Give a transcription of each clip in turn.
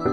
तो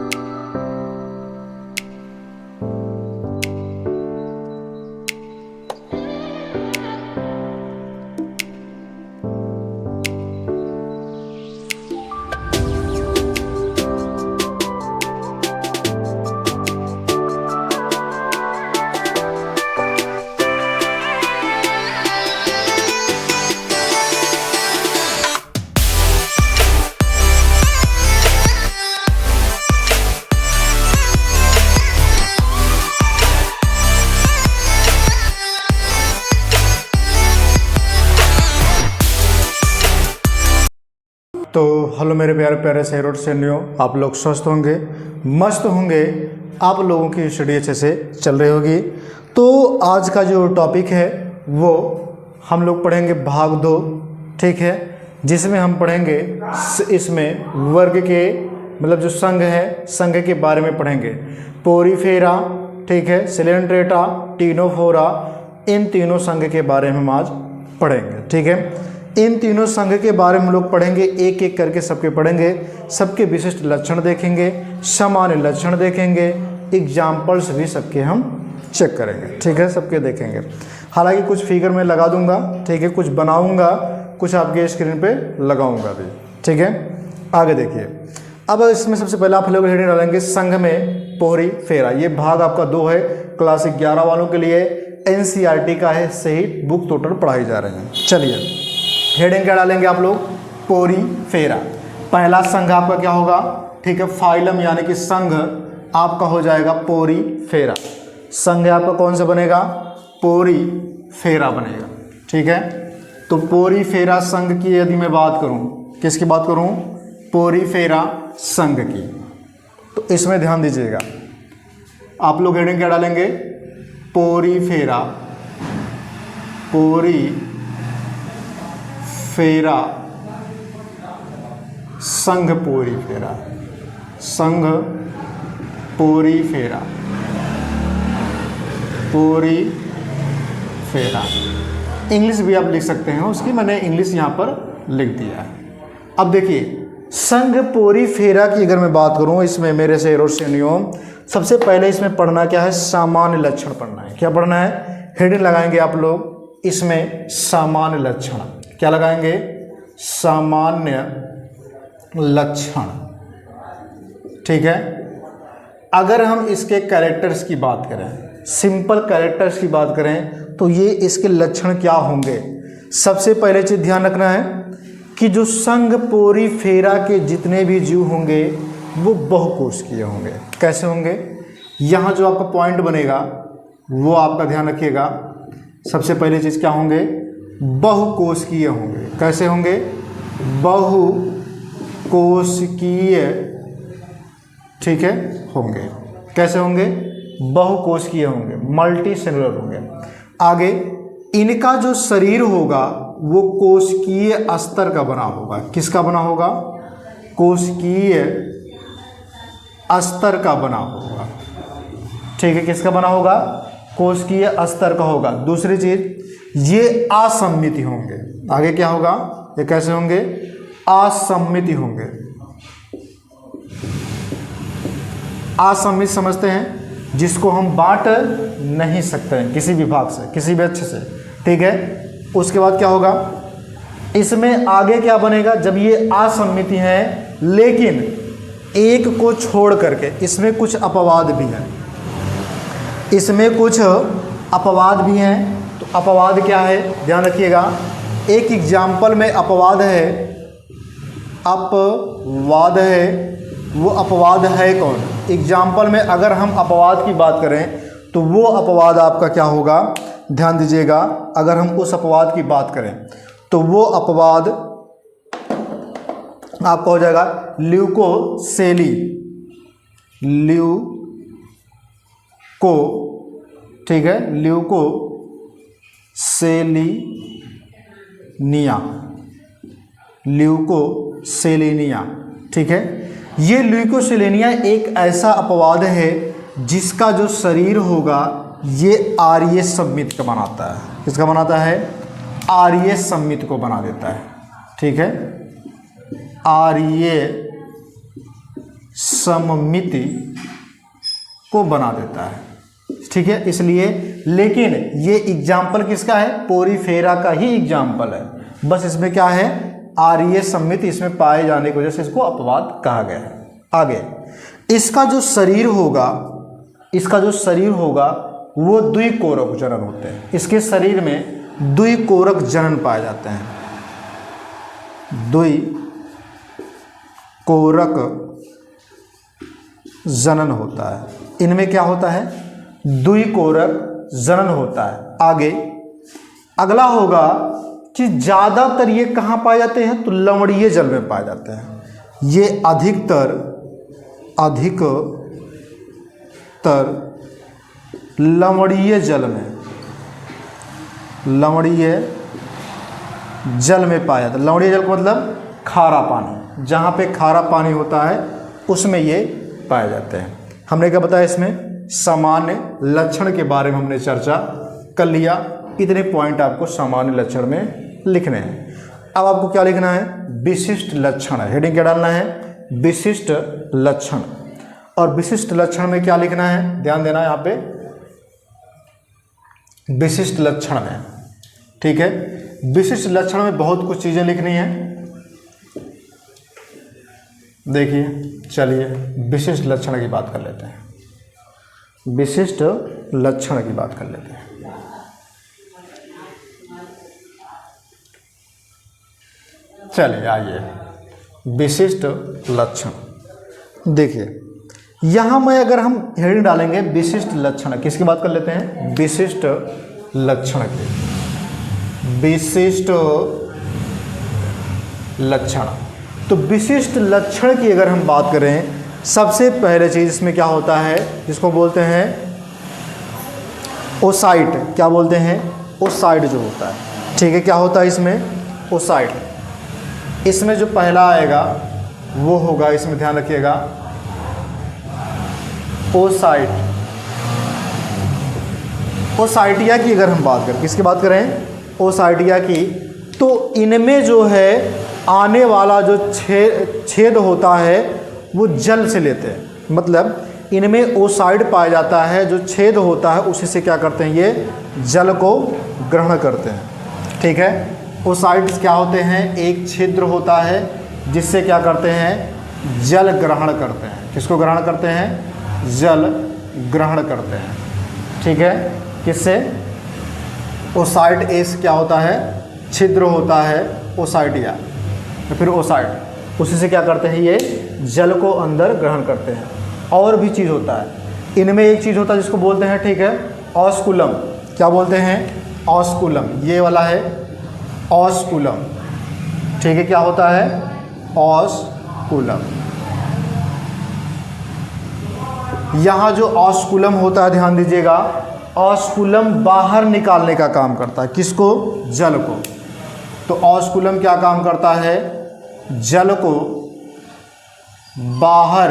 हेलो मेरे प्यारे प्यारे शहरों सैनियों, आप लोग स्वस्थ होंगे, मस्त होंगे, आप लोगों की स्टडी अच्छे से चल रही होगी। तो आज का जो टॉपिक है वो हम लोग पढ़ेंगे भाग 2, ठीक है, जिसमें हम पढ़ेंगे इसमें वर्ग के मतलब जो संघ है, संघ के बारे में पढ़ेंगे। पोरीफेरा, ठीक है, सिलेंट्रेटा, टीनोफोरा, इन तीनों संघ के बारे में हम आज पढ़ेंगे, ठीक है। इन तीनों संघ के बारे में हम लोग पढ़ेंगे, एक एक करके सबके पढ़ेंगे, सबके विशिष्ट लक्षण देखेंगे, सामान्य लक्षण देखेंगे, एग्जाम्पल्स भी सबके हम चेक करेंगे, ठीक है, सबके देखेंगे। हालांकि कुछ फिगर में लगा दूंगा, ठीक है, कुछ बनाऊंगा, कुछ आपके स्क्रीन पे लगाऊंगा भी, ठीक है। आगे देखिए, अब इसमें सबसे पहले आप लोग हेडिंग डालेंगे संघ में पोरी फेरा। ये भाग आपका 2 है, क्लास 11 वालों के लिए, NCERT का है, सही बुक टोटल पढ़ाई जा रही है। चलिए हेडिंग क्या डालेंगे आप लोग, पोरी फेरा। पहला संघ आपका क्या होगा, ठीक है, फाइलम यानी कि संघ आपका हो जाएगा पोरी फेरा। संघ आपका कौन सा बनेगा, पोरी फेरा बनेगा, ठीक है। तो पोरी फेरा संघ की यदि मैं बात करूं, किसकी बात करूं, पोरी फेरा संघ की, तो इसमें ध्यान दीजिएगा, आप लोग हेडिंग क्या डालेंगे, पोरी फेरा, पोरी फेरा संघ पोरी फेरा, संघ पोरी फेरा, पोरी फेरा। इंग्लिश भी आप लिख सकते हैं, उसकी मैंने इंग्लिश यहाँ पर लिख दिया है। अब देखिए संघ पोरी फेरा की अगर मैं बात करूँ, इसमें मेरे से रोशनियों सबसे पहले इसमें पढ़ना क्या है, सामान्य लक्षण पढ़ना है। क्या पढ़ना है, हेडिंग लगाएंगे आप लोग इसमें सामान्य लक्षण। क्या लगाएंगे, सामान्य लक्षण, ठीक है। अगर हम इसके कैरेक्टर्स की बात करें, सिंपल कैरेक्टर्स की बात करें, तो ये इसके लक्षण क्या होंगे। सबसे पहले चीज ध्यान रखना है कि जो संघ पोरी फेरा के जितने भी जीव होंगे वो बहुकोषीय होंगे। कैसे होंगे, यहाँ जो आपका पॉइंट बनेगा वो आपका ध्यान रखिएगा। सबसे पहले चीज क्या होंगे, बहुकोषीय होंगे। कैसे होंगे, बहुकोषीय, ठीक है, होंगे। कैसे होंगे, बहुकोषीय होंगे, मल्टी सेलुलर होंगे। आगे इनका जो शरीर होगा वो कोशिकीय अस्तर का बना होगा। किसका बना होगा, कोशिकीय अस्तर का बना होगा, ठीक है। किसका बना होगा, कोशिकीय अस्तर का होगा। दूसरी चीज, ये असम्मित होंगे। आगे क्या होगा, ये कैसे होंगे, असम्मित होंगे। असम्मित समझते हैं जिसको हम बांट नहीं सकते हैं किसी भी भाग से, किसी भी अच्छे से, ठीक है। उसके बाद क्या होगा, इसमें आगे क्या बनेगा, जब ये असम्मित है लेकिन एक को छोड़ करके, इसमें कुछ अपवाद भी हैं, इसमें कुछ अपवाद भी हैं। तो अपवाद क्या है, ध्यान रखिएगा। एक एग्जाम्पल में अपवाद है, अपवाद है, वो अपवाद है कौन। एग्जाम्पल में अगर हम अपवाद की बात करें तो वो अपवाद आपका क्या होगा, ध्यान दीजिएगा। अगर हम उस अपवाद की बात करें तो वो अपवाद आपका हो जाएगा ल्यूकोसेली, ल्यूको, ठीक है, ल्यूकोसेलिनिया, ल्यूकोसेलिनिया, ठीक है। ये ल्यूकोसेलिनिया एक ऐसा अपवाद है जिसका जो शरीर होगा ये आर्य सम्मित का बनाता है। किसका बनाता है, आर्य सम्मित को बना देता है, ठीक है, आर्य सममिति को बना देता है, ठीक है। इसलिए, लेकिन ये एग्जाम्पल किसका है? पोरीफेरा का ही एग्जाम्पल है। बस इसमें क्या है? आर्य सममिति इसमें पाए जाने की वजह से इसको अपवाद कहा गया है। आगे इसका जो शरीर होगा वो द्विकोरक जनन होते हैं। इसके शरीर में द्विकोरक जनन पाए जाते हैं। द्विकोरक जनन होता है। इनमें क्या होता है? द्विकोरक जनन होता है। आगे अगला होगा कि ज़्यादातर ये कहाँ पाए जाते हैं? तो लवणीय जल में पाए जाते हैं। ये अधिकतर लवणीय जल में पाया जाता है। लवणीय जल का मतलब खारा पानी, जहाँ पे खारा पानी होता है उसमें ये पाए जाते हैं। हमने क्या बताया? इसमें सामान्य लक्षण के बारे में हमने चर्चा कर लिया। इतने पॉइंट आपको सामान्य लक्षण में लिखने हैं। अब आपको क्या लिखना है? विशिष्ट लक्षण। हेडिंग क्या डालना है? विशिष्ट लक्षण। और विशिष्ट लक्षण में क्या लिखना है? ध्यान देना यहाँ पे, विशिष्ट लक्षण में, ठीक है। विशिष्ट लक्षण में बहुत कुछ चीज़ें लिखनी है। देखिए, चलिए विशिष्ट लक्षण की बात कर लेते हैं। विशिष्ट लक्षण की बात कर लेते हैं। चलिए आइए, विशिष्ट लक्षण। देखिए यहाँ में अगर हम हेडिंग डालेंगे विशिष्ट लक्षण, किसकी बात कर लेते हैं? विशिष्ट लक्षण की। विशिष्ट लक्षण, तो विशिष्ट लक्षण की अगर हम बात करें, सबसे पहले चीज़ इसमें क्या होता है? जिसको बोलते हैं ओसाइट। क्या बोलते हैं? ओसाइट जो होता है, ठीक है। क्या होता है इसमें? ओसाइट। इसमें जो पहला आएगा वो होगा, इसमें ध्यान रखिएगा, ओसाइट। ओसाइटिया की अगर हम बात करें, किसकी बात करें? ओसाइटिया की। तो इनमें जो है आने वाला जो छेद होता है वो जल से लेते हैं। मतलब इनमें ओसाइड पाया जाता है, जो छेद होता है उसी से क्या करते हैं? ये जल को ग्रहण करते हैं, ठीक है। ओसाइड्स क्या होते हैं? एक छिद्र होता है जिससे क्या करते हैं? जल ग्रहण करते हैं। किसको ग्रहण करते हैं? जल ग्रहण करते हैं, ठीक है। किससे? ओसाइट। एस क्या होता है? छिद्र होता है, ओसाइटिया। तो फिर ओसाइट, उसी से क्या करते हैं? ये जल को अंदर ग्रहण करते हैं। और भी चीज़ होता है इनमें, एक चीज़ होता है जिसको बोलते हैं, ठीक है, ऑस्कुलम। क्या बोलते हैं? ऑस्कुलम। ये वाला है ऑस्कुलम, ठीक है। क्या होता है? ऑस्कुलम। यहाँ जो ऑस्कुलम होता है, ध्यान दीजिएगा, ऑस्कुलम बाहर निकालने का काम करता है। किसको? जल को। तो ऑस्कुलम क्या काम करता है? जल को बाहर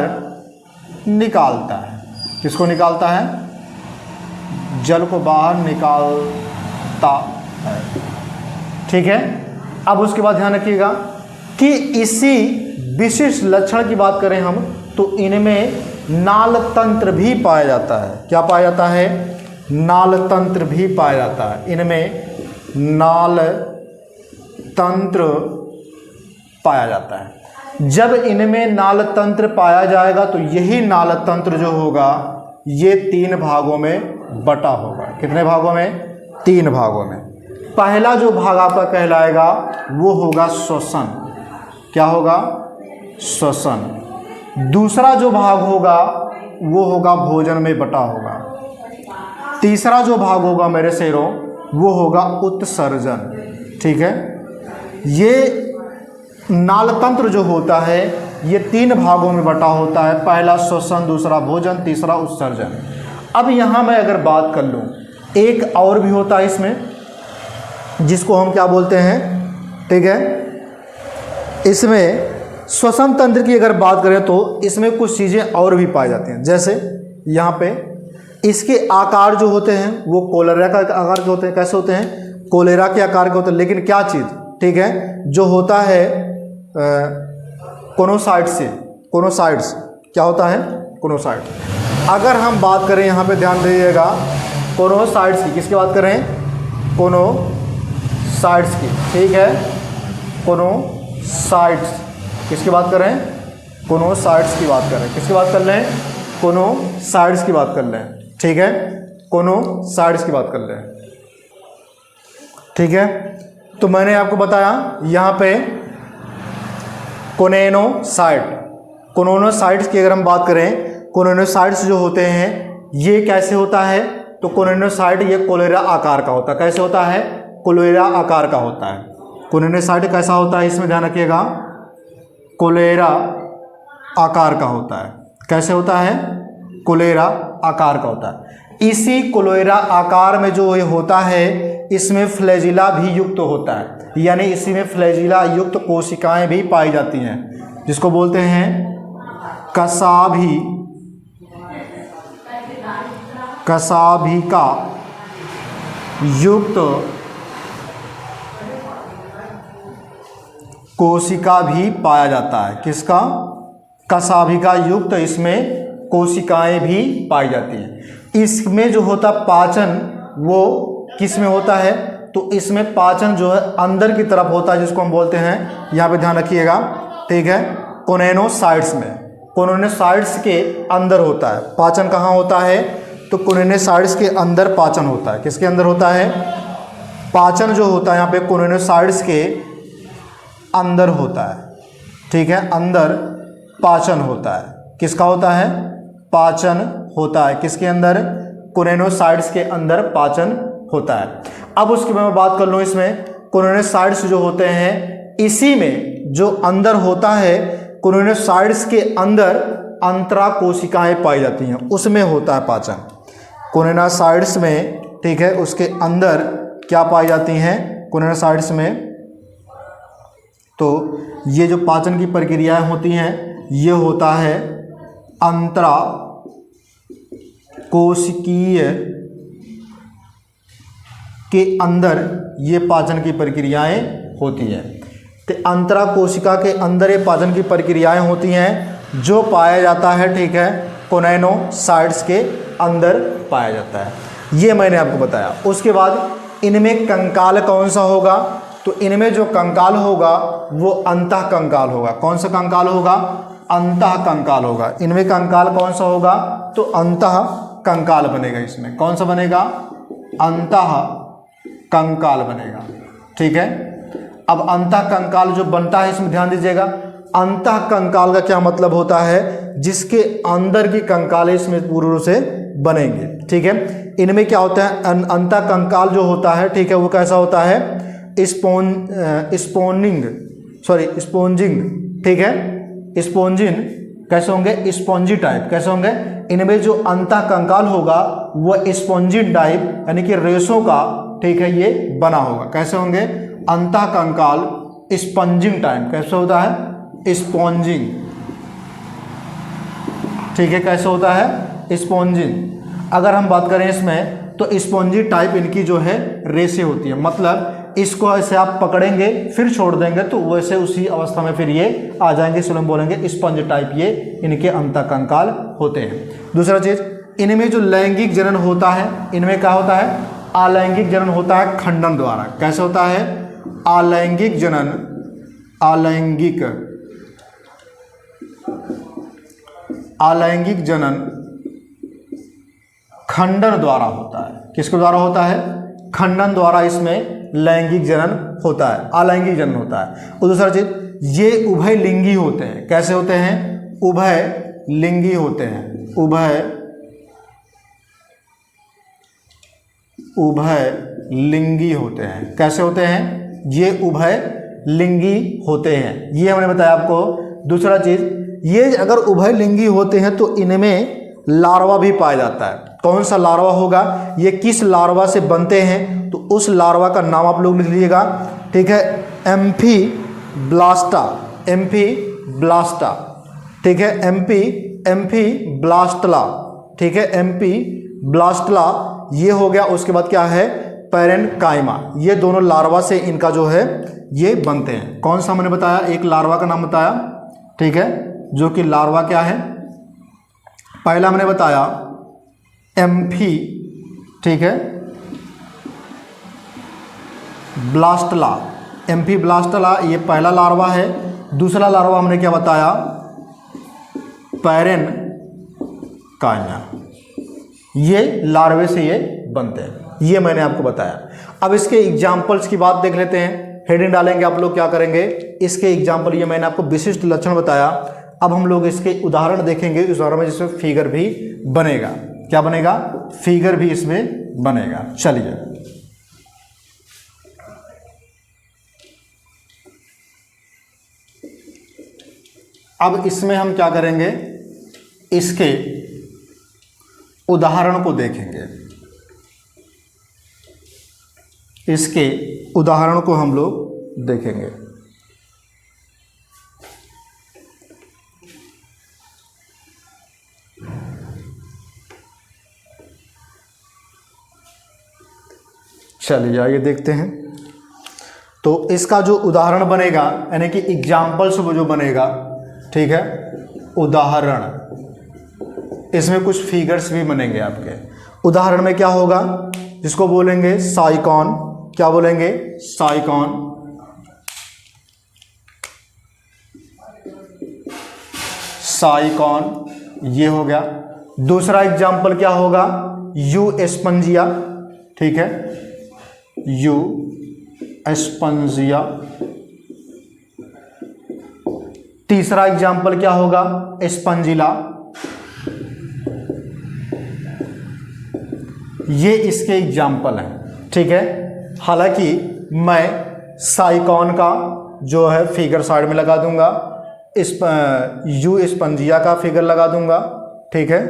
निकालता है। किसको निकालता है? जल को बाहर निकालता है, ठीक है। अब उसके बाद ध्यान रखिएगा कि इसी विशिष्ट लक्षण की बात करें हम, तो इनमें नाल तंत्र भी पाया जाता है। क्या पाया जाता है? नाल तंत्र भी पाया जाता है। इनमें नाल तंत्र पाया जाता है। जब इनमें नाल तंत्र पाया जाएगा तो यही नाल तंत्र जो होगा ये 3 भागों में बटा होगा। कितने भागों में? 3 भागों में। पहला जो भाग आपका कहलाएगा वो होगा श्वसन। क्या होगा? श्वसन। दूसरा जो भाग होगा वो होगा भोजन में बटा होगा। तीसरा जो भाग होगा मेरे शेरों वो होगा उत्सर्जन, ठीक है। ये नालतंत्र जो होता है ये 3 भागों में बटा होता है। पहला श्वसन, दूसरा भोजन, तीसरा उत्सर्जन। अब यहाँ मैं अगर बात कर लूँ, एक और भी होता है इसमें जिसको हम क्या बोलते हैं, ठीक है। इसमें श्वसन तंत्र की अगर बात करें तो इसमें कुछ चीज़ें और भी पाई जाती हैं। जैसे यहाँ पे इसके आकार जो होते हैं वो कोलेरा का आकार के होते हैं। कैसे होते हैं? कोलेरा के आकार के होते हैं। लेकिन क्या चीज़, ठीक है, जो होता है कोनोसाइट्स से, कोनोसाइट्स क्या होता है, कोनोसाइट। अगर हम बात करें, यहाँ पे ध्यान दीजिएगा, कोनोसाइट्स की, किसकी बात कर रहे हैं, कोनोसाइट्स की, ठीक है, कोनोसाइट्स, किसकी बात कर रहे हैं, कोनोसाइट्स की बात कर रहे हैं, किसकी बात कर रहे हैं, कोनोसाइट्स की बात कर रहे हैं, ठीक है, कोनोसाइट्स की बात कर रहे हैं, ठीक है। तो मैंने आपको बताया यहाँ पे कोनोसाइट्स की अगर हम बात करें, कोनोसाइट्स जो होते हैं ये कैसे होता है, तो कोनोसाइट ये कोलेरा आकार का होता है, कैसे होता है, कोलेरा आकार का होता है। कोनोसाइट कैसा होता है, इसमें ध्यान रखिएगा, कोलेरा आकार का होता है, कैसे होता है, कोलेरा आकार का होता है। इसी कोलेरा आकार में जो ये होता है, इसमें फ्लैजिला भी युक्त होता है, यानी इसी में फ्लैजिला युक्त कोशिकाएं भी पाई जाती हैं, जिसको बोलते हैं कशाभिका युक्त कोशिका भी पाया जाता है। किसका, कशाभिका युक्त इसमें कोशिकाएं भी पाई जाती हैं। इसमें जो होता पाचन वो किस में होता है, तो इसमें पाचन जो है अंदर की तरफ होता है, जिसको हम बोलते हैं, यहाँ पे ध्यान रखिएगा, ठीक है, कोनोसाइट्स में, कोनोसाइट्स के अंदर होता है पाचन। कहाँ होता है, तो कोनोसाइट्स के अंदर पाचन होता है। किसके अंदर होता है, पाचन जो होता है यहाँ पे कोनोसाइट्स के अंदर होता है, ठीक है, अंदर पाचन होता है। किसका होता है, पाचन होता है, किसके अंदर, कोनोसाइट्स के अंदर पाचन होता है। अब उसके बाद मैं बात कर लूँ, इसमें कोनोसाइट्स जो होते हैं, इसी में जो अंदर होता है, कोनोसाइट्स के अंदर अंतरा कोशिकाएं पाई जाती हैं, उसमें होता है पाचन। कोनोसाइट्स में, ठीक है, उसके अंदर क्या पाई जाती हैं, कोनोसाइट्स में, तो ये जो पाचन की प्रक्रियाएं होती हैं, ये होता है अंतरा कोशिकीय के अंदर ये पाचन की प्रक्रियाएं होती हैं। तो अंतरा कोशिका के अंदर ये पाचन की प्रक्रियाएं होती हैं, जो पाया जाता है, ठीक है, कोनोसाइट्स के अंदर पाया जाता है। ये मैंने आपको बताया। उसके बाद इनमें कंकाल कौन सा होगा, तो इनमें जो कंकाल होगा वो अंतः कंकाल होगा। कौन सा कंकाल होगा, अंतः कंकाल होगा। इनमें कंकाल कौन सा होगा, तो अंतः कंकाल बनेगा। इसमें कौन सा बनेगा, अंतः कंकाल बनेगा, ठीक है। अब अंतः कंकाल जो बनता है, इसमें ध्यान दीजिएगा, अंतः कंकाल का क्या मतलब होता है, जिसके अंदर की कंकाल इसमें पूर्ण रूप से बनेंगे, ठीक है। इनमें क्या होता है, अंतः कंकाल जो होता है, ठीक है, वो कैसा होता है, स्पोंजिंग, ठीक है, स्पोंजिन कैसे होंगे, स्पॉन्जी टाइप कैसे होंगे। इनमें जो अंतः कंकाल होगा वो स्पॉन्जिन टाइप, यानी कि रेशों का, ठीक है, ये बना होगा। कैसे होंगे, अंतः कंकाल स्पंजिंग टाइप, कैसे होता है, स्पॉन्जिंग, ठीक है, कैसे होता है, स्पॉन्जिंग। अगर हम बात करें इसमें, तो स्पॉन्जी टाइप इनकी जो है रेशे होती है, मतलब इसको ऐसे आप पकड़ेंगे फिर छोड़ देंगे तो वैसे उसी अवस्था में फिर ये आ जाएंगे, इसलिए हम बोलेंगे स्पंज टाइप ये इनके अंतः कंकाल होते हैं। दूसरा चीज, इनमें जो लैंगिक जनन होता है, इनमें क्या होता है, अलैंगिक जनन होता है खंडन द्वारा। कैसे होता है, अलैंगिक जनन, अलैंगिक जनन खंडन द्वारा होता है। किसके द्वारा होता है, खंडन द्वारा इसमें लैंगिक जनन होता है, अलैंगिक जनन होता है। और दूसरा चीज, ये उभय लिंगी होते हैं। कैसे होते हैं, उभय लिंगी होते हैं, उभय लिंगी होते हैं। कैसे होते हैं, ये उभय लिंगी होते हैं, ये हमने बताया आपको। दूसरा चीज, ये अगर उभय लिंगी होते हैं तो इनमें लार्वा भी पाया जाता है। कौन सा लार्वा होगा, ये किस लार्वा से बनते हैं, तो उस लार्वा का नाम आप लोग लिख लीजिएगा, ठीक है, एम्फीब्लास्टा, ठीक है, एम्फीब्लास्टला, ठीक है, एम्फीब्लास्टला ये हो गया। उसके बाद क्या है, पैरेन्काइमा, ये दोनों लार्वा से इनका जो है ये बनते हैं। कौन सा मैंने बताया, एक लार्वा का नाम बताया, ठीक है, जो कि लार्वा क्या है, पहला हमने बताया एम्फी, ठीक है, ब्लास्टला, एम्फी ब्लास्टला, ये पहला लार्वा है। दूसरा लार्वा हमने क्या बताया, पैरेन काइना, ये लार्वे से ये बनते हैं, ये मैंने आपको बताया। अब इसके एग्जाम्पल्स की बात देख लेते हैं, हेडिंग डालेंगे आप लोग क्या करेंगे, इसके एग्जाम्पल, ये मैंने आपको विशिष्ट लक्षण बताया। अब हम लोग इसके उदाहरण देखेंगे, इस उदाहरण में जिसमें फिगर भी बनेगा, क्या बनेगा, फिगर भी इसमें बनेगा। चलिए अब इसमें हम क्या करेंगे, इसके उदाहरण को देखेंगे, इसके उदाहरण को हम लोग देखेंगे। चलिए आइए देखते हैं। तो इसका जो उदाहरण बनेगा, यानी कि एग्जाम्पल्स वो जो बनेगा, ठीक है, उदाहरण, इसमें कुछ फिगर्स भी बनेंगे आपके। उदाहरण में क्या होगा, जिसको बोलेंगे साइकॉन, क्या बोलेंगे, साइकॉन, साइकॉन, ये हो गया। दूसरा एग्जाम्पल क्या होगा, यू एस्पंजिया, ठीक है, यू एस्पंजिया। तीसरा एग्जाम्पल क्या होगा, स्पंजिला, ये इसके एग्जाम्पल हैं, ठीक है। हालांकि मैं साइकॉन का जो है फिगर साइड में लगा दूंगा, इस यू स्पंजिया का फिगर लगा दूंगा, ठीक है,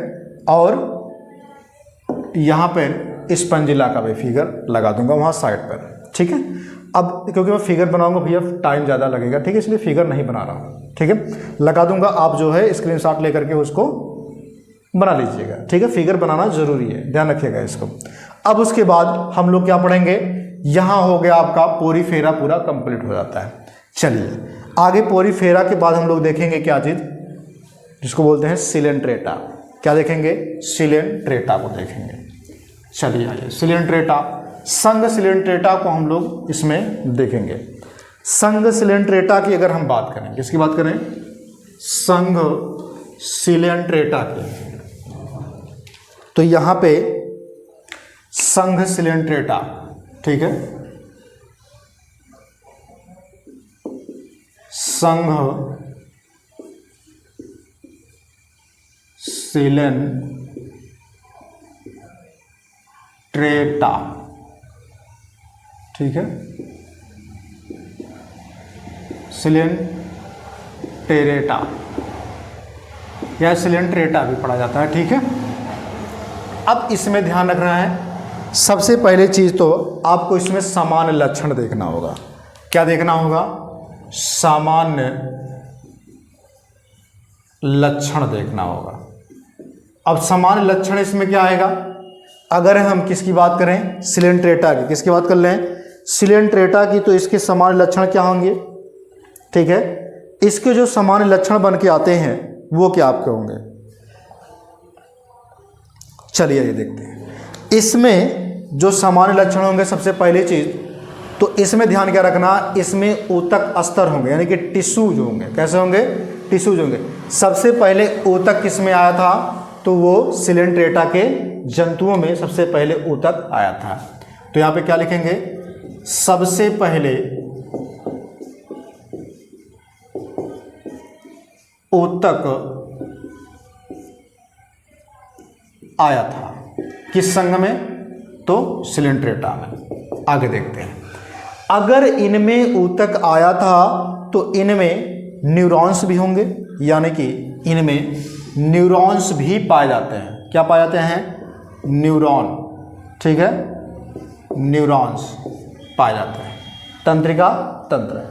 और यहाँ पर स्पंजिला का भी फिगर लगा दूंगा वहाँ साइड पर, ठीक है। अब क्योंकि मैं फिगर बनाऊंगा भैया टाइम ज़्यादा लगेगा, ठीक है, इसलिए फिगर नहीं बना रहा हूँ, ठीक है, लगा दूंगा। आप जो है स्क्रीनशॉट लेकर के उसको बना लीजिएगा, ठीक है, फिगर बनाना जरूरी है, ध्यान रखिएगा इसको। अब उसके बाद हम लोग क्या पढ़ेंगे, यहाँ हो गया आपका पोरीफेरा पूरा कंप्लीट हो जाता है। चलिए आगे पोरीफेरा के बाद हम लोग देखेंगे क्या चीज़, जिसको बोलते हैं सिलेंट्रेटा। क्या देखेंगे, सिलेंट्रेटा को देखेंगे। चलिए आइए, सिलेंट्रेटा, संघ सिलेंट्रेटा को हम लोग इसमें देखेंगे। संघ सिलेंट्रेटा की अगर हम बात करें, किसकी बात करें, संघ सिलेंट्रेटा की, तो यहाँ पे संघ सिलेंट्रेटा, ठीक है, संघ सिलेंट्रेटा, ठीक है, सिलेंट्रेटा या सिलेंट्रेटा भी पढ़ा जाता है, ठीक है। अब इसमें ध्यान रखना है, सबसे पहले चीज़ तो आपको इसमें सामान्य लक्षण देखना होगा। क्या देखना होगा, सामान्य लक्षण देखना होगा। अब सामान्य लक्षण इसमें क्या आएगा, अगर हम किसकी बात करें, सिलेंट्रेटा की, किसकी बात कर लें, सिलेंट्रेटा की, तो इसके सामान्य लक्षण क्या होंगे, ठीक है। इसके जो सामान्य लक्षण बन के आते हैं वो क्या आपके होंगे, चलिए ये देखते हैं। इसमें जो सामान्य लक्षण होंगे, सबसे पहली चीज तो इसमें ध्यान क्या रखना, इसमें ऊतक अस्तर होंगे, यानी कि टिश्यूज होंगे। कैसे होंगे, टिश्यूज होंगे। सबसे पहले ऊतक किसमें आया था, तो वो सिलेंट्रेटा के जंतुओं में सबसे पहले ऊतक आया था। तो यहाँ पे क्या लिखेंगे, सबसे पहले ऊतक आया था, किस संघ में, तो सिलेंट्रेटा में। आगे देखते हैं, अगर इनमें ऊतक आया था तो इनमें न्यूरॉन्स भी होंगे, यानी कि इनमें न्यूरॉन्स भी पाए जाते हैं। क्या पाए जाते हैं, न्यूरॉन, ठीक है, न्यूरॉन्स पाए जाते हैं। तंत्रिका तंत्र।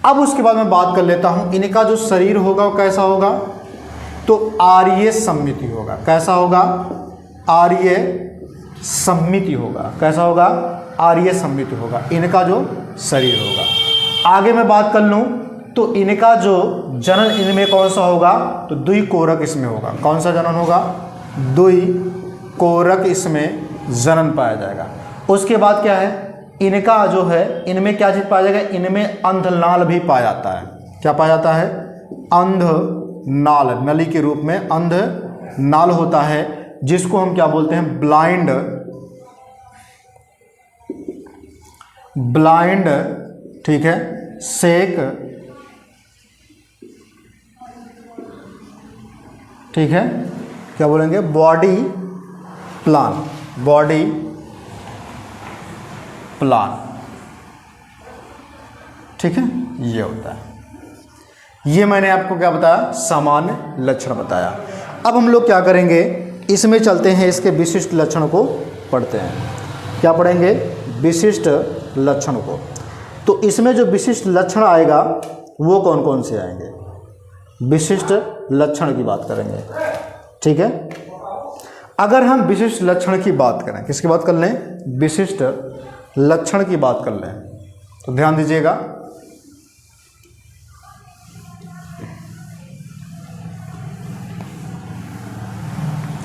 अब उसके बाद मैं बात कर लेता हूं, इनका जो शरीर होगा वो कैसा होगा, तो आर्य सम्मिति होगा। कैसा होगा, आर्य सम्मिति होगा। कैसा होगा, आर्य सम्मिति होगा इनका जो शरीर होगा। आगे मैं बात कर लूं तो इनका जो जनन इनमें कौन सा होगा, तो द्विकोरक इसमें होगा। कौन सा जनन होगा, दुई कोरक इसमें जनन पाया जाएगा। उसके बाद क्या है, इनका जो है, इनमें क्या चीज़ पाया जाएगा, इनमें अंधनाल भी पाया जाता है। क्या पाया जाता है, अंधनाल, नली के रूप में अंधनाल होता है, जिसको हम क्या बोलते हैं, ब्लाइंड, ठीक है, सेक, ठीक है, क्या बोलेंगे, बॉडी प्लान, ठीक है, ये होता है। ये मैंने आपको क्या बताया, सामान्य लक्षण बताया। अब हम लोग क्या करेंगे, इसमें चलते हैं, इसके विशिष्ट लक्षण को पढ़ते हैं। क्या पढ़ेंगे, विशिष्ट लक्षण को। तो इसमें जो विशिष्ट लक्षण आएगा वो कौन कौन से आएंगे, विशिष्ट लक्षण की बात करेंगे, ठीक है। अगर हम विशिष्ट लक्षण की बात करें, किसकी बात कर लें, विशिष्ट लक्षण की बात कर लें, तो ध्यान दीजिएगा,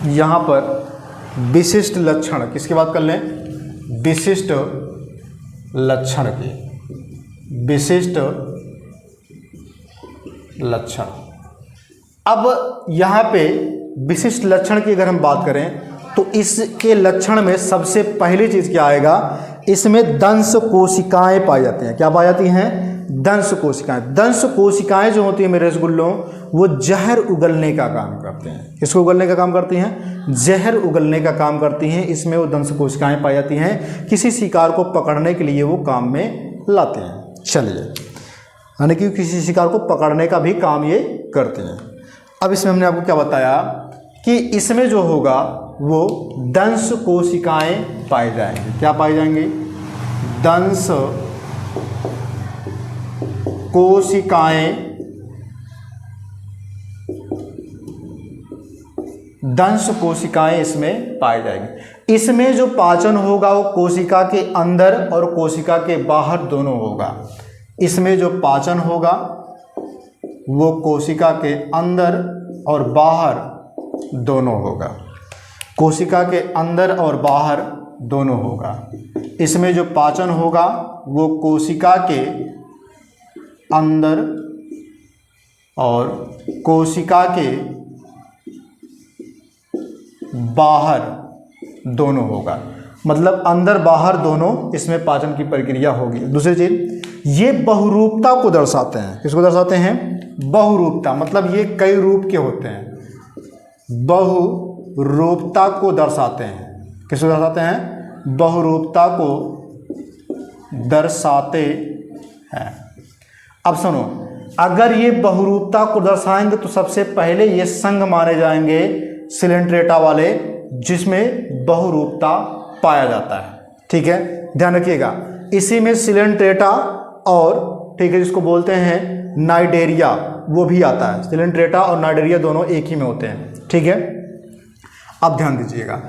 यहां पर विशिष्ट लक्षण किसकी बात कर लें, विशिष्ट लक्षण की, विशिष्ट लक्षण। अब यहाँ पे विशिष्ट लक्षण की अगर हम बात करें तो इसके लक्षण में सबसे पहली चीज़ क्या आएगा, इसमें दंश कोशिकाएं पाई जाती हैं। क्या पाई जाती हैं, दंश कोशिकाएं। दंश कोशिकाएं जो होती हैं मेरे रसगुल्लों, वो जहर उगलने का काम करते हैं। किसको उगलने का काम करती हैं, जहर उगलने का काम करती हैं। इसमें वो दंश कोशिकाएं पाई जाती हैं, किसी शिकार को पकड़ने के लिए वो काम में लाते हैं। चलिए, यानी कि किसी शिकार को पकड़ने का भी काम ये करते हैं। अब इसमें हमने आपको क्या बताया कि इसमें जो होगा वो दंश कोशिकाएं पाई जाएंगी। क्या पाई जाएंगी, दंश कोशिकाएं, दंश कोशिकाएं इसमें पाई जाएंगी। इसमें जो पाचन होगा वो कोशिका के अंदर और कोशिका के बाहर दोनों होगा। इसमें जो पाचन होगा वो कोशिका के अंदर और बाहर दोनों होगा, कोशिका के अंदर और बाहर दोनों होगा। इसमें जो पाचन होगा वो कोशिका के अंदर और कोशिका के बाहर दोनों होगा, मतलब अंदर बाहर दोनों इसमें पाचन की प्रक्रिया होगी। दूसरी चीज, ये बहुरूपता को दर्शाते हैं। किसको दर्शाते हैं, बहुरूपता, मतलब ये कई रूप के होते हैं, बहुरूपता को दर्शाते हैं। किसको दर्शाते हैं, बहुरूपता को दर्शाते हैं। अब सुनो, अगर ये बहुरूपता को दर्शाएंगे तो सबसे पहले ये संघ माने जाएंगे सिलेंट्रेटा वाले, जिसमें बहुरूपता पाया जाता है। ठीक है, ध्यान रखिएगा, इसी में सिलेंट्रेटा और, ठीक है, जिसको बोलते हैं नाइडेरिया, वो भी आता है। सिलेंट्रेटा और नाइडेरिया दोनों एक ही में होते हैं। ठीक है, अब ध्यान दीजिएगा,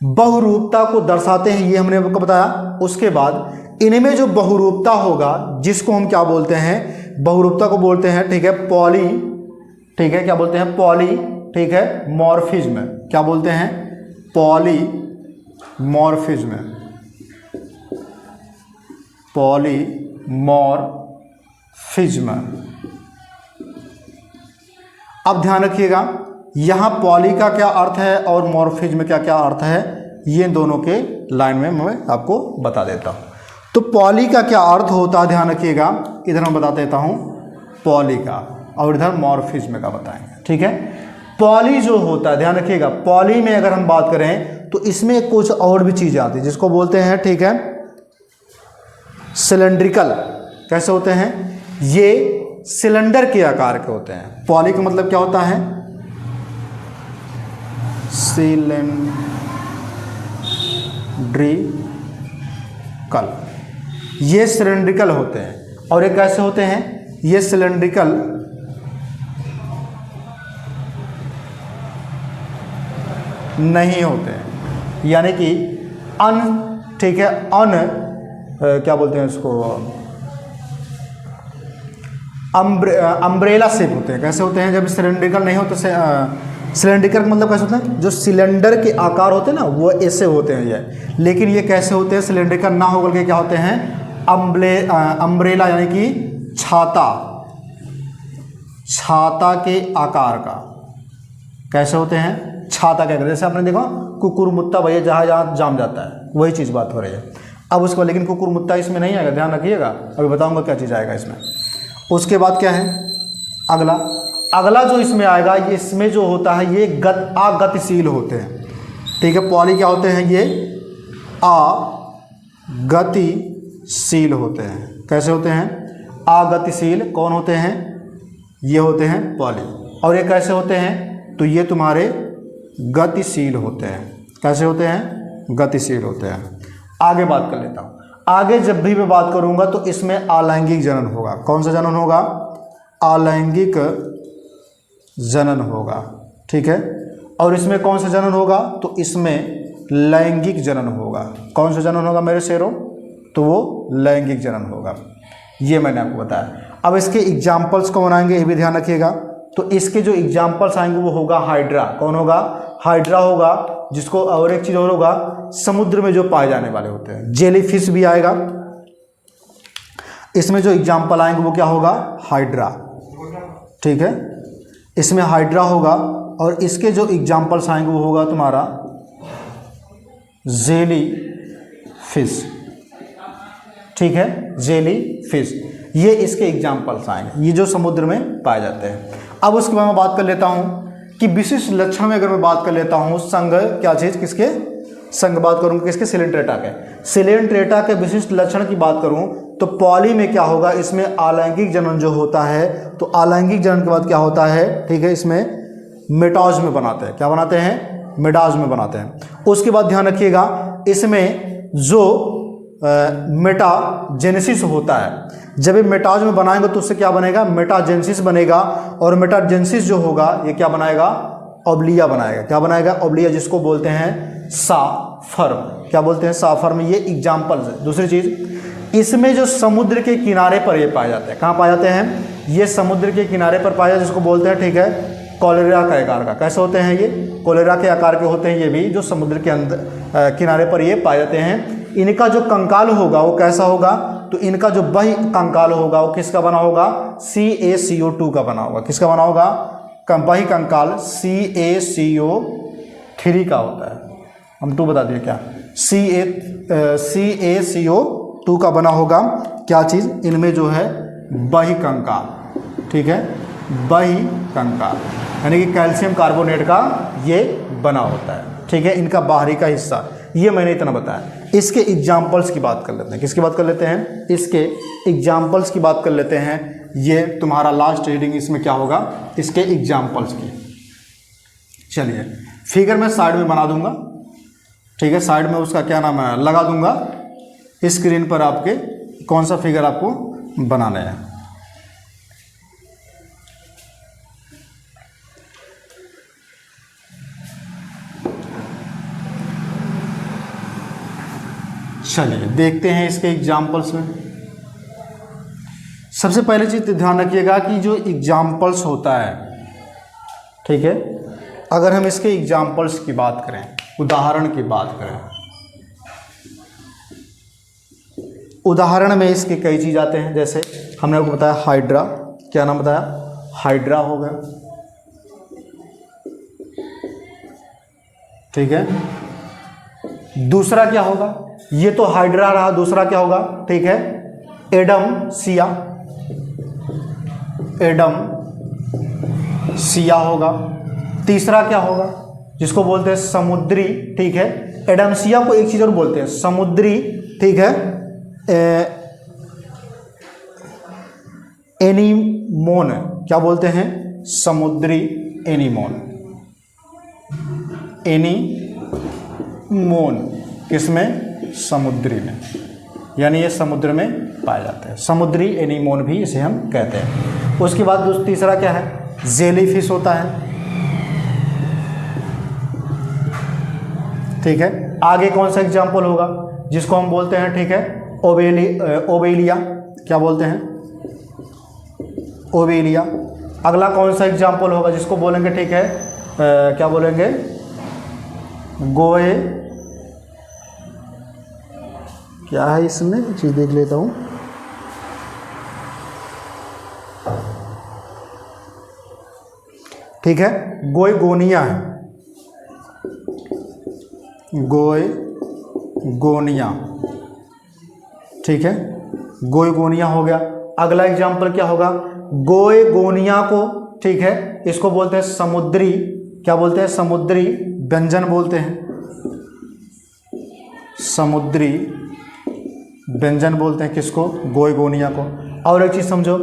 बहुरूपता को दर्शाते हैं, ये हमने आपको बताया। उसके बाद इनमें जो बहुरूपता होगा, जिसको हम क्या बोलते हैं, बहुरूपता को बोलते हैं, ठीक है, पॉली, ठीक है, क्या बोलते हैं, पॉली, ठीक है, मॉर्फिज्म। क्या बोलते हैं, पॉलीमॉर्फिज्म, पॉलीमॉर्फिज्म। अब ध्यान रखिएगा, यहाँ पॉली का क्या अर्थ है और मॉर्फिज्म का क्या अर्थ है, ये दोनों के लाइन में मैं आपको बता देता हूँ। तो पॉली का क्या अर्थ होता है, ध्यान रखिएगा, इधर मैं बता देता हूँ पॉली का, और इधर मॉर्फिज्म का बताएंगे। ठीक है, पॉली जो होता है, ध्यान रखिएगा, पॉली में अगर हम बात करें तो इसमें कुछ और भी चीज़ें आती है, जिसको बोलते हैं, ठीक है, सिलेंड्रिकल। कैसे होते हैं, ये सिलेंडर के आकार के होते हैं। पॉली का मतलब क्या होता है, सिलेंड्रिकल, ये सिलेंड्रिकल होते हैं। और ये कैसे होते हैं, ये सिलेंड्रिकल नहीं होते हैं, यानी कि ठीक है, क्या बोलते हैं इसको, अम्ब्रेला शेप होते हैं। कैसे होते हैं, जब सिलेंड्रिकल नहीं होते, सिलेंड्रिकल का मतलब कैसे होता है, जो सिलेंडर के आकार होते हैं ना वो ऐसे होते हैं ये, लेकिन ये कैसे होते हैं, सिलेंड्रिकल ना होकर के क्या होते हैं, अम्ब्रेला यानी कि छाता के आकार का। कैसे होते हैं, छाता के आकार। जैसे आपने देखा कुकुरमुत्ता भैया जहाँ जहाँ जाम जाता है, वही चीज़ बात हो रही है। अब उसके बाद लेकिन कुकुरमुत्ता इसमें नहीं आएगा, ध्यान रखिएगा, अभी बताऊंगा क्या चीज़ आएगा इसमें। उसके बाद क्या है, अगला जो इसमें आएगा, ये इसमें जो होता है ये अगतिशील होते हैं। ठीक है, पॉली क्या होते हैं, ये अगतिशील होते हैं। कैसे होते हैं, अगतिशील। कौन होते हैं, ये होते हैं पॉली। और ये कैसे होते हैं, तो ये तुम्हारे गतिशील होते हैं। कैसे होते हैं, गतिशील होते हैं। आगे बात कर लेता हूँ। आगे जब भी मैं बात करूँगा तो इसमें अलैंगिक जनन होगा। कौन सा जनन होगा, अलैंगिक जनन होगा। ठीक है, और इसमें कौन सा जनन होगा, तो इसमें लैंगिक जनन होगा। कौन सा जनन होगा मेरे शेरों, तो वो लैंगिक जनन होगा। ये मैंने आपको बताया। अब इसके एग्जाम्पल्स को बनाएंगे, ये भी ध्यान रखिएगा। तो इसके जो एग्जाम्पल्स आएंगे वो होगा हाइड्रा। कौन होगा, हाइड्रा होगा। जिसको और एक चीज़ और होगा, समुद्र में जो पाए जाने वाले होते हैं, जेली फिश भी आएगा। इसमें जो एग्जाम्पल आएंगे वो क्या होगा, हाइड्रा। ठीक है, इसमें हाइड्रा होगा। और इसके जो एग्जाम्पल्स आएंगे वो होगा तुम्हारा जेली फिश। ठीक है, जेली फिश, ये इसके एग्जाम्पल्स आएंगे, ये जो समुद्र में पाए जाते हैं। अब उसके बाद मैं बात कर लेता हूँ कि विशिष्ट लक्षण में अगर मैं बात कर लेता हूँ, संघ क्या चीज़, किसके संघ बात करूँ, किसके, सिलेंट्रेटा के। सिलेंट्रेटा के विशिष्ट लक्षण की बात करूँ तो पॉली में क्या होगा, इसमें अलैंगिक जनन जो होता है, तो अलैंगिक जनन के बाद क्या होता है, ठीक है, इसमें मेटाज में बनाते हैं। क्या बनाते हैं, मेटाज में बनाते हैं। उसके बाद ध्यान रखिएगा, इसमें जो मेटाजेनेसिस होता है, जब ये मेटाज में बनाएंगे तो उससे क्या बनेगा, मेटाजेनेसिस बनेगा। और मेटाजेनेसिस जो होगा ये क्या बनाएगा, ओब्लिया बनाएगा। क्या बनाएगा, ओब्लिया, जिसको बोलते हैं साफर्म। क्या बोलते हैं, साफर्म। ये एग्जाम्पल्स है। दूसरी चीज़, इसमें जो समुद्र के किनारे पर ये पाए जाते हैं। कहाँ पाए जाते हैं, ये समुद्र के किनारे पर पाए जाते हैं, जिसको बोलते हैं, ठीक है, कोलेरा के आकार का। कैसे होते हैं ये, कोलेरा के आकार के होते हैं ये भी, जो समुद्र के अंदर किनारे पर ये पाए जाते हैं। इनका जो कंकाल होगा वो कैसा होगा, तो इनका जो बहि कंकाल होगा वो किसका बना होगा, CaCO2 का बना होगा। किसका बना होगा, बहि कंकाल CaCO3 का होता है। हम 2 बता दिए क्या, CaCO2 का बना होगा। क्या चीज़, इनमें जो है बहि कंकाल। ठीक है, बहि कंकाल यानी कि कैल्शियम कार्बोनेट का ये बना होता है। ठीक है, इनका बाहरी का हिस्सा, ये मैंने इतना बताया। इसके एग्जाम्पल्स की बात कर लेते हैं। किसकी बात कर लेते हैं, इसके एग्जाम्पल्स की बात कर लेते हैं। ये तुम्हारा लास्ट रीडिंग इसमें क्या होगा, इसके एग्जाम्पल्स की। चलिए, फिगर मैं साइड में बना दूंगा। ठीक है, साइड में उसका क्या नाम है, लगा दूंगा स्क्रीन पर आपके, कौन सा फिगर आपको बनाना है। चलिए देखते हैं इसके एग्जाम्पल्स में। सबसे पहले चीज़ ध्यान रखिएगा कि जो एग्जाम्पल्स होता है, ठीक है, अगर हम इसके एग्जाम्पल्स की बात करें, उदाहरण की बात करें, उदाहरण में इसके कई चीज़ आते हैं। जैसे हमने आपको बताया हाइड्रा, क्या नाम बताया, हाइड्रा हो गया। ठीक है, दूसरा क्या होगा, ये तो हाइड्रा रहा, दूसरा क्या होगा, ठीक है, एडम सिया, एडम सिया होगा। तीसरा क्या होगा, जिसको बोलते हैं समुद्री। ठीक है, एडम सिया को एक चीज और बोलते हैं, समुद्री। ठीक है, एनीमोन, क्या बोलते हैं, समुद्री एनीमोन। एनीमोन किसमें, समुद्री में, यानी ये समुद्र में पाए जाते हैं। समुद्री एनीमोन भी इसे हम कहते हैं। उसके बाद तीसरा क्या है, जेली फिश होता है। ठीक है, आगे कौन सा एग्जाम्पल होगा, जिसको हम बोलते हैं, ठीक है, ओबेलिया। क्या बोलते हैं, ओबेलिया। अगला कौन सा एग्जाम्पल होगा, जिसको बोलेंगे, ठीक है, क्या बोलेंगे, गोए, क्या है इसमें, एक चीज़ देख लेता हूँ, ठीक है, गोयगोनिया है, गोयगोनिया, ठीक है, गोयगोनिया हो गया। अगला एग्जाम्पल क्या होगा, गोयगोनिया को, ठीक है, इसको बोलते हैं समुद्री, क्या बोलते हैं, समुद्री व्यंजन बोलते हैं, समुद्री व्यंजन बोलते हैं किसको, गोयगोनिया को। और एक चीज़ समझो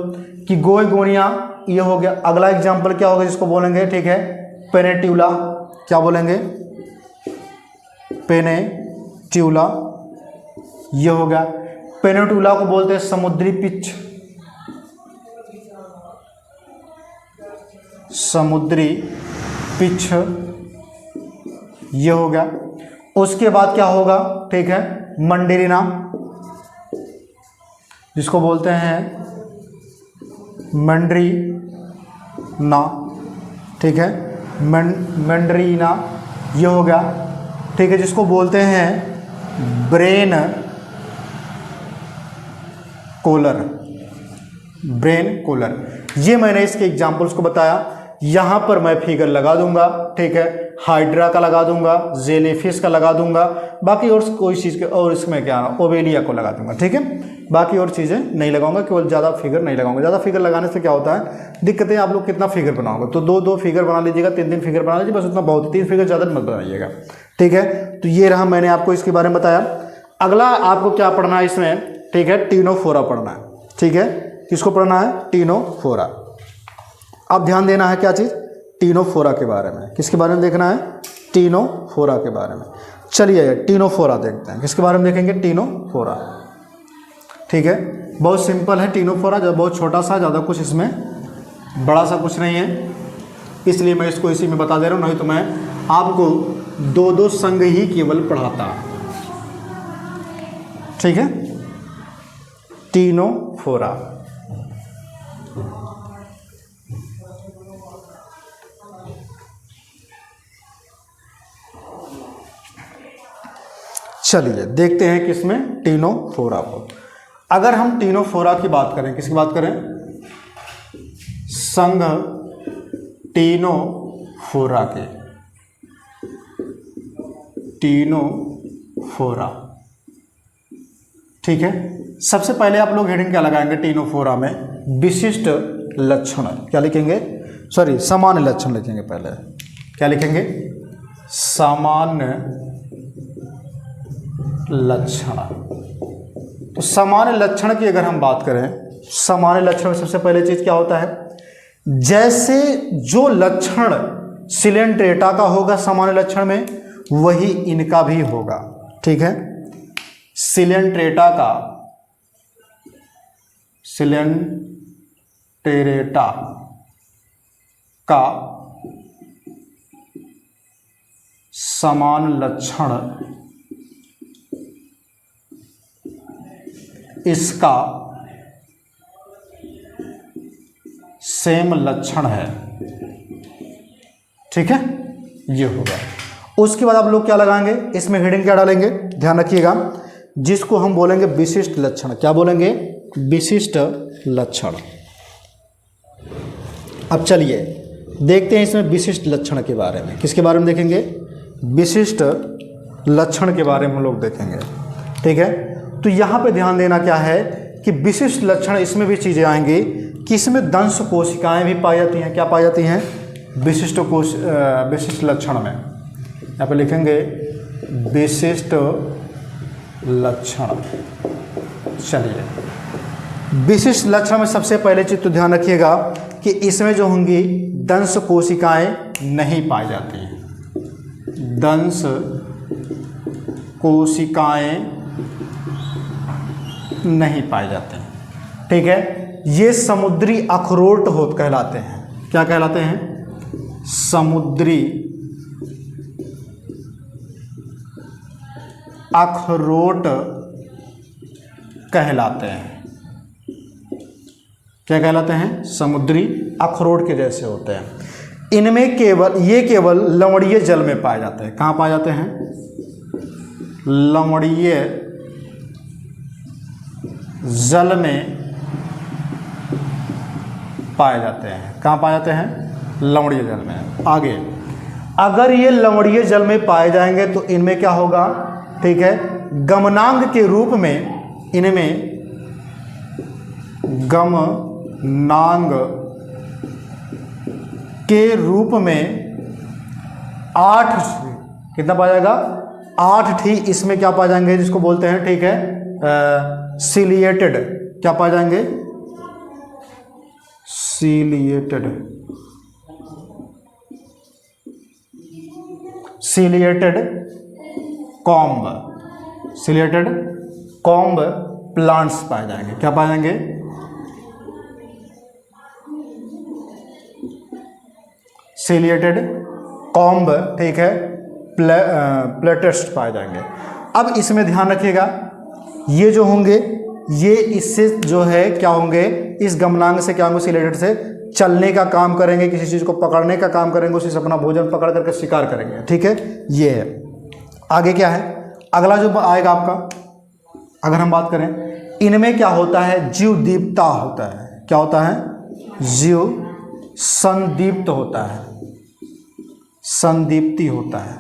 कि गोयगोनिया ये हो गया। अगला एग्जाम्पल क्या होगा जिसको बोलेंगे, ठीक है, पेनेट्यूला, क्या बोलेंगे, पेनेट्यूला, ये हो गया। पेनेट्यूला को बोलते हैं समुद्री पिच, समुद्री पिच, ये हो गया। उसके बाद क्या होगा, ठीक है, मंडेरिना, जिसको बोलते हैं मंडरीना, ठीक है, मंडरीना, ये हो गया, ठीक है, जिसको बोलते हैं ब्रेन कोलर, ब्रेन कोलर। ये मैंने इसके एग्जाम्पल्स को बताया। यहाँ पर मैं फिगर लगा दूंगा, ठीक है, हाइड्रा का लगा दूंगा, जेलीफिश का लगा दूंगा, बाकी और कोई चीज़ के, और इसमें क्या ओवेलिया को लगा दूंगा, ठीक है, बाकी और चीज़ें नहीं लगाऊंगा, केवल ज़्यादा फिगर नहीं लगाऊंगा। ज़्यादा फिगर लगाने से क्या होता है, दिक्कतें, आप लोग कितना फिगर बनाओगे, तो दो फिगर बना लीजिएगा, तीन फिगर बना लीजिए, बस उतना बहुत, 3 फिगर ज़्यादा मत बनाइएगा, ठीक है। तो ये रहा, मैंने आपको इसके बारे में बताया। अगला आपको क्या पढ़ना है इसमें, ठीक है, टीनोफोरा पढ़ना है, ठीक है, किसको पढ़ना है, टीनोफोरा। अब ध्यान देना है क्या चीज़, टीनोफोरा के बारे में। किसके बारे में देखना है, टीनोफोरा के बारे में। चलिए टीनोफोरा देखते हैं, किसके बारे में देखेंगे, टीनोफोरा, ठीक है, बहुत सिंपल है टीनोफोरा, जो बहुत छोटा सा, ज़्यादा कुछ इसमें बड़ा सा कुछ नहीं है, इसलिए मैं इसको इसी में बता दे रहा हूँ, नहीं तो मैं आपको 2 संघ ही केवल पढ़ाता, ठीक है। टीनोफोरा, चलिए देखते हैं किसमें, टीनोफोरा को। अगर हम टीनोफोरा की बात करें, किसकी बात करें, संघ टीनोफोरा के, टीनोफोरा, ठीक है। सबसे पहले आप लोग हेडिंग क्या लगाएंगे टीनोफोरा में, विशिष्ट लक्षण, क्या लिखेंगे, सॉरी सामान्य लक्षण लिखेंगे पहले, क्या लिखेंगे, सामान्य लक्षण। तो सामान्य लक्षण की अगर हम बात करें, सामान्य लक्षण में सबसे पहले चीज क्या होता है, जैसे जो लक्षण सिलेंट्रेटा का होगा सामान्य लक्षण में, वही इनका भी होगा, ठीक है। सिलेंट्रेटा का, सिलेंट्रेटा का समान लक्षण इसका सेम लक्षण है, ठीक है, ये होगा। उसके बाद आप लोग क्या लगाएंगे, इसमें हेडिंग क्या डालेंगे, ध्यान रखिएगा, जिसको हम बोलेंगे विशिष्ट लक्षण, क्या बोलेंगे, विशिष्ट लक्षण। अब चलिए देखते हैं इसमें विशिष्ट लक्षण के बारे में, किसके बारे में देखेंगे, विशिष्ट लक्षण के बारे में हम लोग देखेंगे, ठीक है। तो यहाँ पे ध्यान देना क्या है कि विशिष्ट लक्षण, इसमें भी चीज़ें आएंगी कि इसमें दंश कोशिकाएं भी पाई जाती हैं, क्या पाई जाती हैं, विशिष्ट लक्षण में, यहाँ पे लिखेंगे विशिष्ट लक्षण। चलिए विशिष्ट लक्षण में सबसे पहले चीज तो ध्यान रखिएगा कि इसमें जो होंगी दंश कोशिकाएं नहीं पाई जाती हैं, दंश कोशिकाएं नहीं पाए जाते हैं, ठीक है। ये समुद्री अखरोट कहलाते हैं, क्या कहलाते हैं, समुद्री अखरोट कहलाते हैं, क्या कहलाते हैं, समुद्री अखरोट के जैसे होते हैं। इनमें केवल लवणीय जल में पाए जाते हैं। कहाँ पाए जाते हैं? लवणीय जल में पाए जाते हैं। कहाँ पाए जाते हैं? लवणीय जल में। आगे, अगर ये लवणीय जल में पाए जाएंगे तो इनमें क्या होगा? ठीक है, गमनांग के रूप में इनमें गमनांग के रूप में 8, कितना पाया जाएगा? 8 ठी इसमें क्या पाए जाएंगे, जिसको बोलते हैं, ठीक है, सिलिएटेड। क्या पाए जाएंगे? सिलिएटेड कॉम्ब प्लांट्स पाए जाएंगे। क्या पाए जाएंगे? सिलिएटेड कॉम्ब, ठीक है, प्लेटेस्ट पाए जाएंगे। अब इसमें ध्यान रखिएगा, ये जो होंगे ये इससे जो है क्या होंगे, इस गमनांग से क्या होंगे, सिलिएटेड से चलने का काम करेंगे, किसी चीज़ को पकड़ने का काम करेंगे, उसी से अपना भोजन पकड़ करके शिकार करेंगे। ठीक है, ये है। आगे क्या है? अगला जो आएगा आपका, अगर हम बात करें, इनमें क्या होता है? जीव दीप्ता होता है। क्या होता है? जीव संदीप्त होता है, संदीप्ति होता है।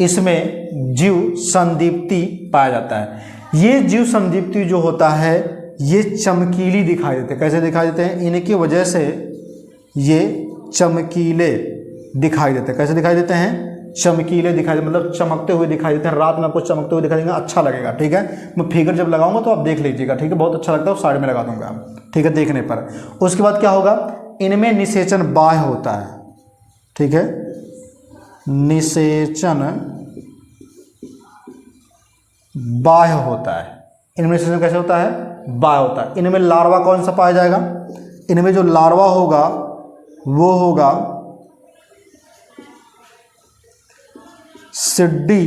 इसमें जीव संदीप्ति पाया जाता है। ये जीव संदीप्ति जो होता है ये चमकीली दिखाई देते हैं। कैसे दिखाई देते हैं? इनकी वजह से ये चमकीले दिखाई देते हैं। कैसे दिखाई देते हैं? चमकीले दिखाई देते, मतलब चमकते हुए दिखाई देते हैं। रात में आपको चमकते हुए दिखाई देंगे, अच्छा लगेगा। ठीक है, मैं फिगर जब लगाऊंगा तो आप देख लीजिएगा। ठीक है, बहुत अच्छा लगता है, साइड में लगा दूंगा। ठीक है, देखने पर। उसके बाद क्या होगा? इनमें निषेचन बाह्य होता है। ठीक है, निषेचन बाह्य होता है। इनमें निषेचन कैसे होता है? बाह्य होता है। इनमें लार्वा कौन सा पाया जाएगा? इनमें जो लार्वा होगा वो होगा सिड्डी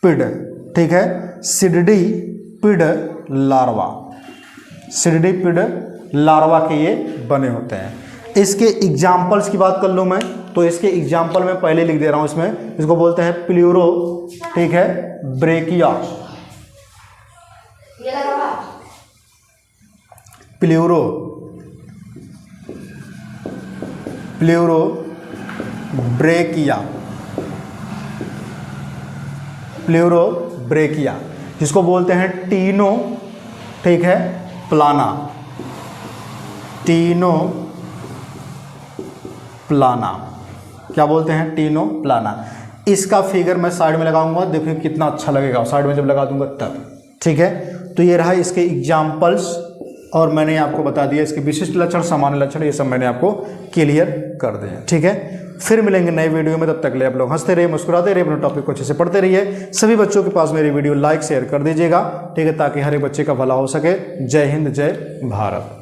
पिड। ठीक है, सिड्डी पिड लार्वा, सिड्डी पिड लार्वा के ये बने होते हैं। इसके एग्जाम्पल्स की बात कर लूँ मैं, तो इसके एग्जाम्पल में पहले लिख दे रहा हूँ इसमें। इसको बोलते हैं प्ल्यूरो, ठीक है, ब्रेकिया, प्ल्यूरो ब्रेकिया, जिसको बोलते हैं टीनो, ठीक है, प्लाना, टीनो प्लाना। क्या बोलते हैं? टीनो प्लाना। इसका फिगर मैं साइड में लगाऊंगा, देखिए कितना अच्छा लगेगा साइड में जब लगा दूंगा तब। ठीक है, तो ये रहा इसके एग्जाम्पल्स, और मैंने आपको बता दिया इसके विशिष्ट लक्षण, सामान्य लक्षण, ये सब मैंने आपको क्लियर कर दिया। ठीक है, फिर मिलेंगे नए वीडियो में। तब तक ले आप लोग हंसते रहिए, मुस्कुराते रहिए, अपने टॉपिक को अच्छे से पढ़ते रहिए। सभी बच्चों के पास मेरी वीडियो लाइक शेयर कर दीजिएगा, ठीक है, ताकि हर एक बच्चे का भला हो सके। जय हिंद, जय भारत।